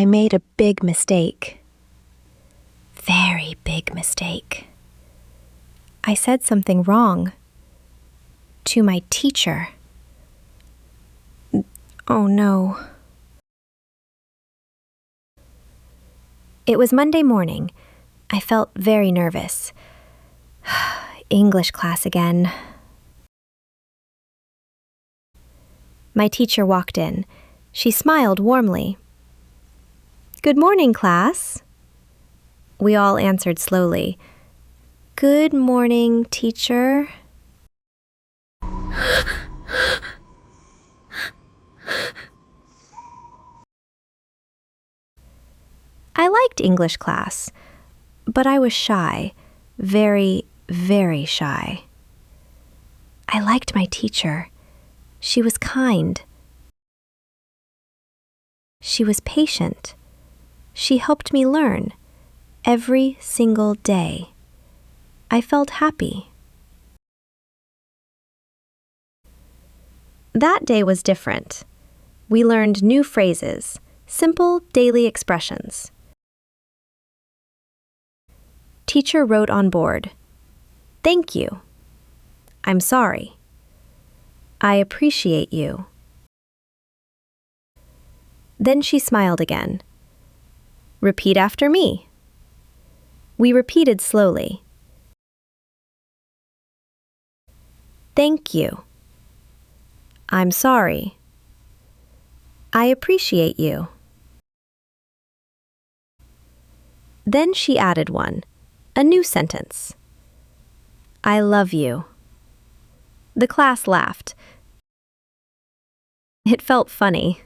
I made a big mistake. Very big mistake. I said something wrong. To my teacher. Oh no. It was Monday morning. I felt very nervous. English class again. My teacher walked in. She smiled warmly. "Good morning, class." We all answered slowly. "Good morning, teacher." I liked English class, but I was shy, very, very shy. I liked my teacher. She was kind. She was patient. She helped me learn every single day. I felt happy. That day was different. We learned new phrases, simple daily expressions. Teacher wrote on board, "Thank you. I'm sorry. I appreciate you." Then she smiled again. "Repeat after me." We repeated slowly. "Thank you. I'm sorry. I appreciate you." Then she added one, a new sentence. "I love you." The class laughed. It felt funny.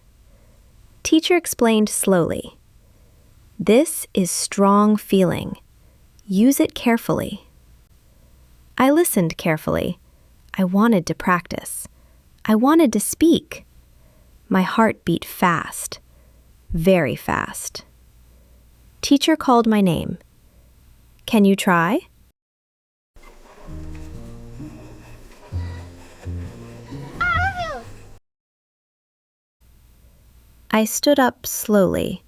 Teacher explained slowly. "This is strong feeling. Use it carefully." I listened carefully. I wanted to practice. I wanted to speak. My heart beat fast, very fast. Teacher called my name. "Can you try?" I stood up slowly.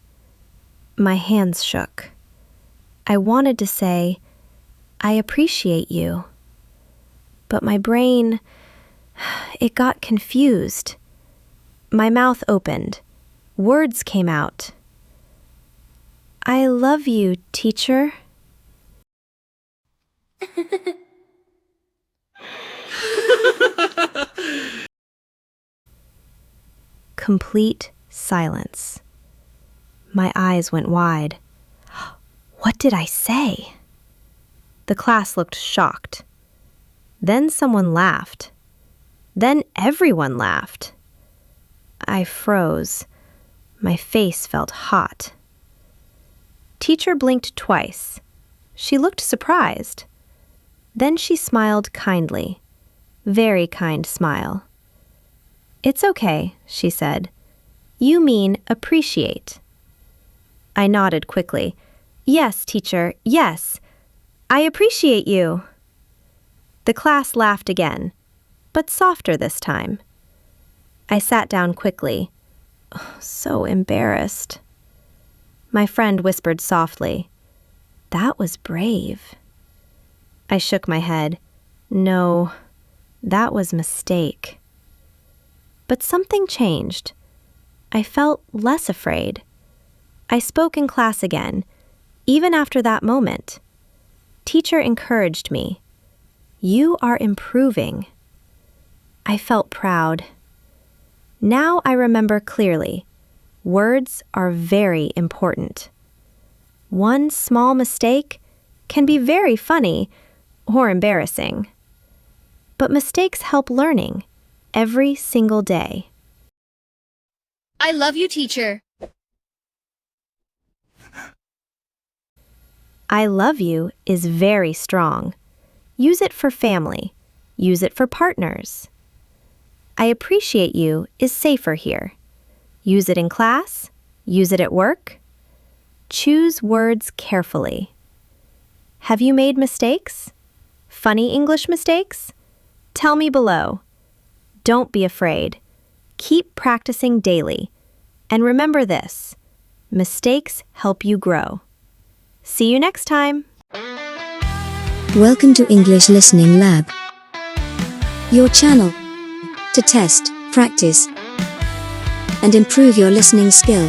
My hands shook. I wanted to say, "I appreciate you." But my brain, it got confused. My mouth opened. Words came out. "I love you, teacher." Complete silence. My eyes went wide. What did I say? The class looked shocked. Then someone laughed. Then everyone laughed. I froze. My face felt hot. Teacher blinked twice. She looked surprised. Then she smiled kindly. Very kind smile. "It's okay," she said. "You mean appreciate." I nodded quickly. "Yes, teacher, yes. I appreciate you." The class laughed again, but softer this time. I sat down quickly. So embarrassed. My friend whispered softly, "That was brave." I shook my head. No, that was a mistake. But something changed. I felt less afraid. I spoke in class again, even after that moment. Teacher encouraged me. "You are improving." I felt proud. Now I remember clearly. Words are very important. One small mistake can be very funny or embarrassing. But mistakes help learning every single day. I love you, teacher. I love you is very strong. Use it for family. Use it for partners. I appreciate you is safer here. Use it in class. Use it at work. Choose words carefully. Have you made mistakes? Funny English mistakes? Tell me below. Don't be afraid. Keep practicing daily. And remember this: Mistakes help you grow. See you next time. Welcome to English Listening Lab, your channel to test, practice, and improve your listening skill.